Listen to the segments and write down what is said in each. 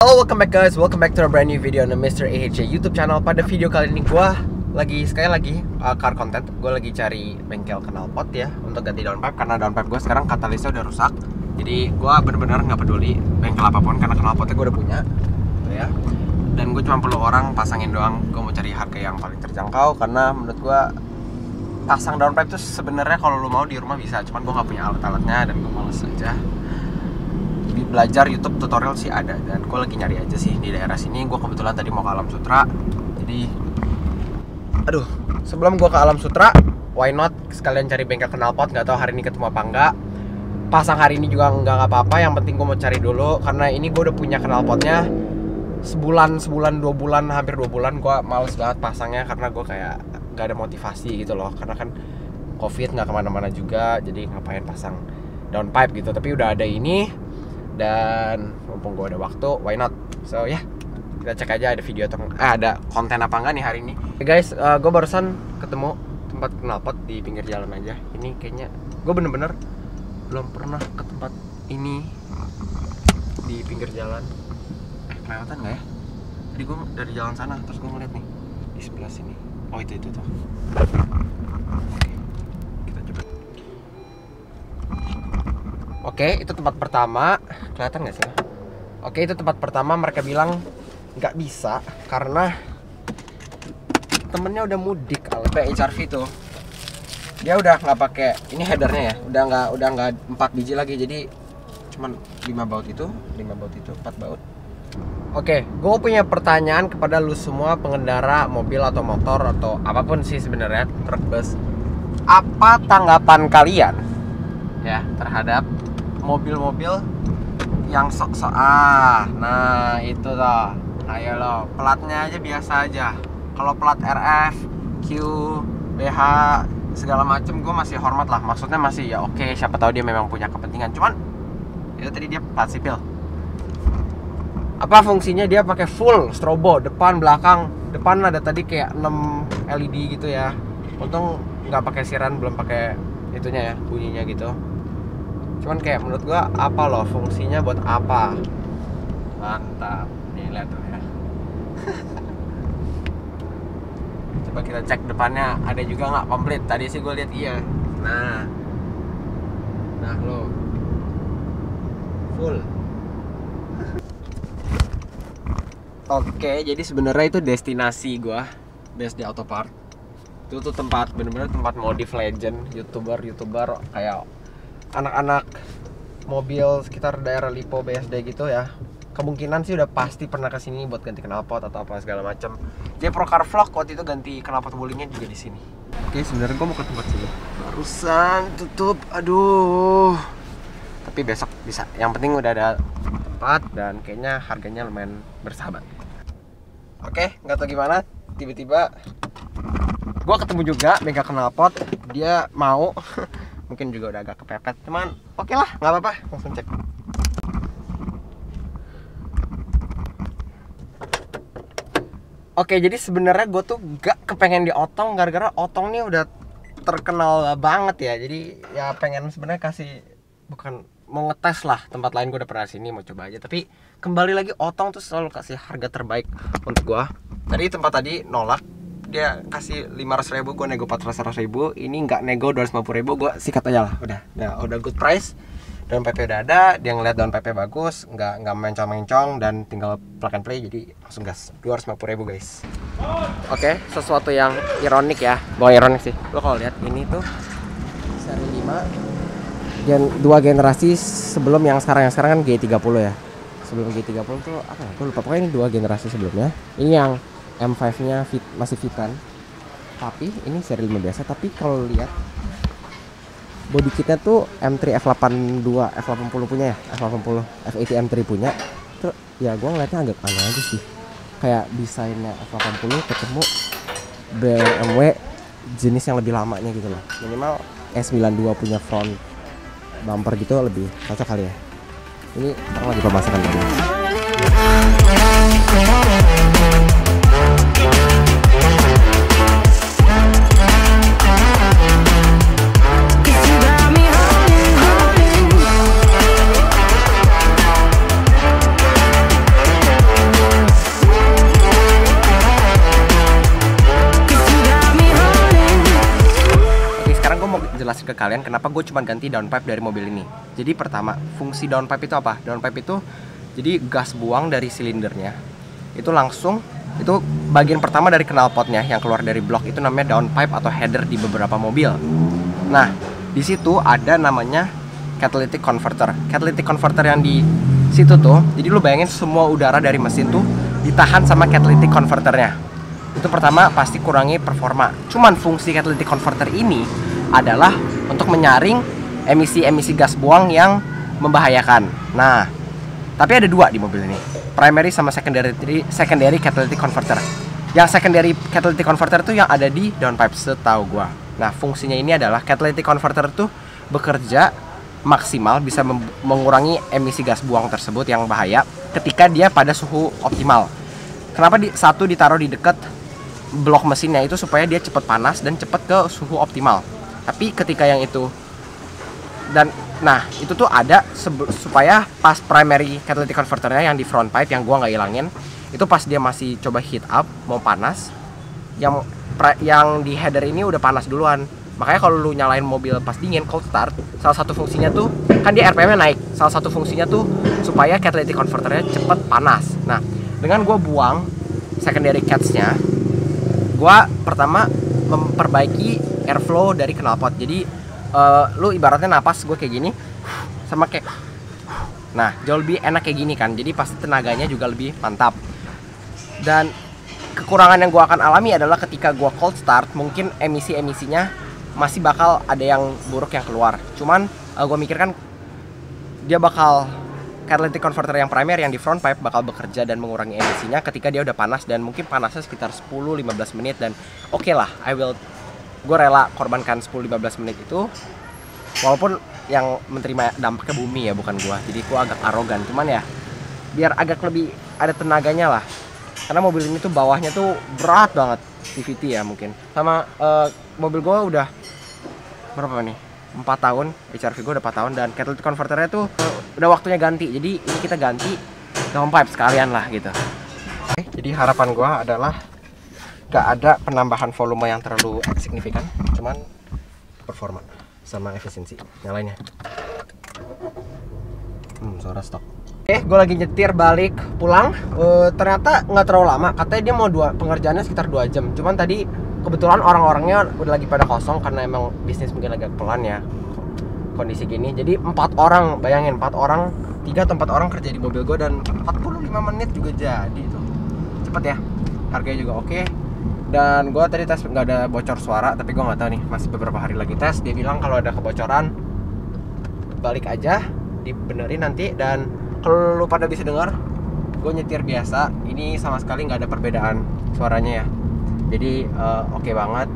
Halo, welcome back guys, welcome back to a brand new video on the Mr. AHJ YouTube channel. Pada video kali ini gue sekali lagi car content. Gue lagi cari bengkel knalpot ya untuk ganti downpipe, karena downpipe gue sekarang katalisnya udah rusak. Jadi gue bener-bener nggak peduli bengkel apapun karena knalpotnya gue udah punya tuh ya. Dan gue cuma perlu orang pasangin doang. Gue mau cari harga yang paling terjangkau karena menurut gue pasang downpipe tuh sebenarnya kalau lu mau di rumah bisa, cuman gue nggak punya alat-alatnya dan gue males aja. Belajar YouTube tutorial sih ada, dan gue lagi nyari aja sih di daerah sini. Gue kebetulan tadi mau ke Alam Sutra, jadi aduh, sebelum gue ke Alam Sutra, why not sekalian cari bengkel knalpot. Nggak tahu hari ini ketemu apa enggak. Pasang hari ini juga nggak apa-apa, yang penting gue mau cari dulu karena ini gue udah punya knalpotnya sebulan 2 bulan, hampir 2 bulan. Gue males banget pasangnya karena gue kayak nggak ada motivasi gitu loh, karena kan covid nggak kemana-mana juga, jadi ngapain pasang downpipe gitu. Tapi udah ada ini, dan mumpung gue ada waktu, why not? So ya, kita cek aja ada video atau ada konten apa enggak nih hari ini. Guys, gue barusan ketemu tempat knalpot di pinggir jalan aja. Ini kayaknya gue bener-bener belum pernah ke tempat ini di pinggir jalan. Kelewatan nggak ya? Tadi gue dari jalan sana, terus gue ngeliat nih di sebelah sini. Oh itu tuh. Oke, itu tempat pertama. Kelihatan nggak sih? Oke, itu tempat pertama. Mereka bilang nggak bisa karena temennya udah mudik. Kayak HRV tuh, dia udah nggak pakai ini headernya ya. Udah nggak 4 biji lagi. Jadi cuman 5 baut itu, 4 baut. Oke, gue punya pertanyaan kepada lu semua pengendara mobil atau motor atau apapun sih sebenarnya, truk, bus. Apa tanggapan kalian ya terhadap mobil-mobil yang sok-sok nah itu loh, ayo lo, platnya aja biasa aja. Kalau plat RF, Q, BH segala macem gue masih hormat lah, maksudnya masih ya oke, siapa tahu dia memang punya kepentingan. Cuman itu tadi dia plat sipil. Apa fungsinya dia pakai full strobo depan belakang? Depan ada tadi kayak 6 LED gitu ya. Untung nggak pakai siran, belum pakai itunya ya, bunyinya gitu. Cuman kayak menurut gua apa loh fungsinya, buat apa? Mantap, nih lihat tuh ya. Coba kita cek depannya ada juga nggak komplit. Tadi sih gue lihat iya. Nah lo full. Oke, jadi sebenarnya itu destinasi gua, BSD Auto Part. Itu tuh tempat bener-bener tempat modif legend, youtuber kayak anak-anak mobil sekitar daerah Lipo, BSD gitu ya. Kemungkinan sih udah pasti pernah kesini buat ganti knalpot atau apa segala macam. Jadi Pro Car Vlog waktu itu ganti knalpot bowlingnya juga di sini. Oke, sebenarnya gue mau ke tempat sini. Barusan tutup, aduh. Tapi besok bisa. Yang penting udah ada tempat dan kayaknya harganya lumayan bersahabat. Oke, nggak tahu gimana tiba-tiba gue ketemu juga bengkel knalpot. Dia mau. Mungkin juga udah agak kepepet, cuman oke lah, nggak apa-apa, langsung cek. Oke, jadi sebenarnya gue tuh gak kepengen di Otong gara-gara Otong nih udah terkenal banget ya. Jadi ya pengen sebenarnya bukan mau ngetes lah, tempat lain gue udah pernah sini, mau coba aja. Tapi kembali lagi Otong tuh selalu kasih harga terbaik untuk gue. Tadi tempat tadi nolak, dia kasih 500.000, gue nego 400.000. Ini nggak nego 250.000, gue sikat aja lah. Udah good price. Downpipe udah ada, dia ngeliat downpipe bagus, nggak mencong-mencong, dan tinggal plug and play, jadi langsung gas. 250.000 guys. Oke, sesuatu yang ironik ya, ironik sih. Lo kalau lihat ini tuh seri 5 2 generasi sebelum yang sekarang kan G30 ya. Sebelum G30 tuh apa ya? Gue lupa, pokoknya ini 2 generasi sebelumnya. Ini yang M5-nya masih fitan, tapi ini seri 5 biasa. Tapi kalau lihat body kitnya tuh M3 F82 F80 punya ya, F80 F80 M3 punya. Terus ya gue ngeliatnya agak aneh aja sih, kayak desainnya F80 ketemu BMW jenis yang lebih lamanya gitu loh. Minimal S92 punya front bumper gitu lebih cocok kali ya. Ini sekarang lagi pemasaran dulu. ke kalian kenapa gue cuma ganti downpipe dari mobil ini. Jadi pertama, fungsi downpipe itu apa? Downpipe itu jadi gas buang dari silindernya itu langsung, itu bagian pertama dari knalpotnya yang keluar dari blok itu namanya downpipe atau header di beberapa mobil. Nah, di situ ada namanya catalytic converter. Catalytic converter yang di situ tuh, jadi lu bayangin semua udara dari mesin tuh ditahan sama catalytic converternya. Itu pertama pasti kurangi performa. Cuman fungsi catalytic converter ini adalah untuk menyaring emisi-emisi gas buang yang membahayakan. Nah, tapi ada dua di mobil ini, primary sama secondary catalytic converter. Yang secondary catalytic converter itu yang ada di downpipe setahu gua. Nah, fungsinya ini adalah catalytic converter tuh bekerja maksimal bisa mengurangi emisi gas buang tersebut yang bahaya ketika dia pada suhu optimal. Kenapa satu ditaruh di dekat blok mesinnya itu supaya dia cepat panas dan cepat ke suhu optimal. Tapi ketika yang itu dan nah itu tuh ada supaya pas primary catalytic converternya yang di front pipe yang gua nggak ilangin, itu pas dia masih coba heat up mau panas, yang di header ini udah panas duluan. Makanya kalau lu nyalain mobil pas dingin cold start, salah satu fungsinya tuh kan dia RPM-nya naik. Salah satu fungsinya tuh supaya catalytic converternya cepet panas. Nah, dengan gua buang secondary cats-nya, gua pertama memperbaiki airflow dari knalpot. Jadi lu ibaratnya napas gue kayak gini sama kayak, nah jauh lebih enak kayak gini kan, jadi pasti tenaganya juga lebih mantap. Dan kekurangan yang gue akan alami adalah ketika gue cold start mungkin emisinya masih bakal ada yang buruk yang keluar. Cuman gue mikirkan dia bakal catalytic converter yang primer yang di front pipe bakal bekerja dan mengurangi emisinya ketika dia udah panas, dan mungkin panasnya sekitar 10-15 menit. Dan oke lah, gue rela korbankan 10-15 menit itu, walaupun yang menerima dampaknya bumi ya, bukan gue. Jadi gue agak arogan, cuman ya biar agak lebih ada tenaganya lah, karena mobil ini tuh bawahnya tuh berat banget, CVT ya mungkin. Sama mobil gue udah berapa nih, 4 tahun, HRV gue udah 4 tahun, dan catalytic converternya tuh udah waktunya ganti. Jadi ini kita ganti downpipe sekalian lah gitu. Jadi harapan gue adalah gak ada penambahan volume yang terlalu signifikan, cuman performa sama efisiensi. Nyalainnya suara stok. Gue lagi nyetir balik pulang, ternyata nggak terlalu lama. Katanya dia mau pengerjaannya sekitar 2 jam. Cuman tadi kebetulan orang-orangnya udah lagi pada kosong karena emang bisnis mungkin agak pelan ya kondisi gini. Jadi 4 orang, bayangin 4 orang, 3 atau 4 orang kerja di mobil gue, dan 45 menit juga jadi tuh. Cepet ya, harganya juga oke. Dan gue tadi tes nggak ada bocor suara, tapi gue nggak tahu nih, masih beberapa hari lagi tes. Dia bilang kalau ada kebocoran balik aja, dibenerin nanti. Dan kalau lu pada bisa dengar, gue nyetir biasa, ini sama sekali nggak ada perbedaan suaranya ya. Jadi oke banget,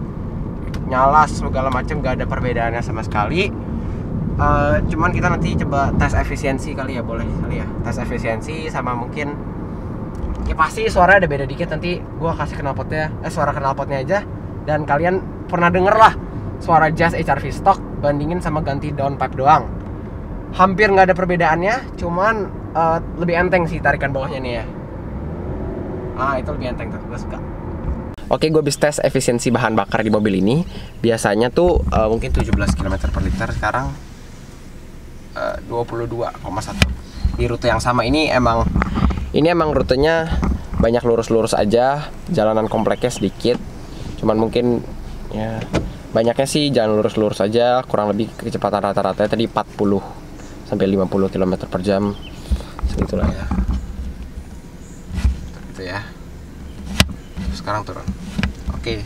nyala segala macam nggak ada perbedaannya sama sekali. Cuman kita nanti coba tes efisiensi kali ya, boleh kali ya, tes efisiensi sama mungkin ya pasti suara ada beda dikit. Nanti gue kasih knalpotnya, suara knalpotnya aja, dan kalian pernah denger lah suara Jazz HRV stock bandingin sama ganti downpipe doang. Hampir nggak ada perbedaannya, cuman lebih enteng sih tarikan bawahnya nih ya. Itu lebih enteng tuh, gue suka. Oke, gue bisa tes efisiensi bahan bakar di mobil ini. Biasanya tuh mungkin 17 km per liter, sekarang 22,1 di rute yang sama. Ini emang rutenya banyak lurus-lurus aja, jalanan kompleknya sedikit. Cuman mungkin ya banyaknya sih jalan lurus-lurus aja. Kurang lebih kecepatan rata-rata tadi 40 sampai 50 km per jam, segitulah ya. Itu ya. Sekarang turun. Oke.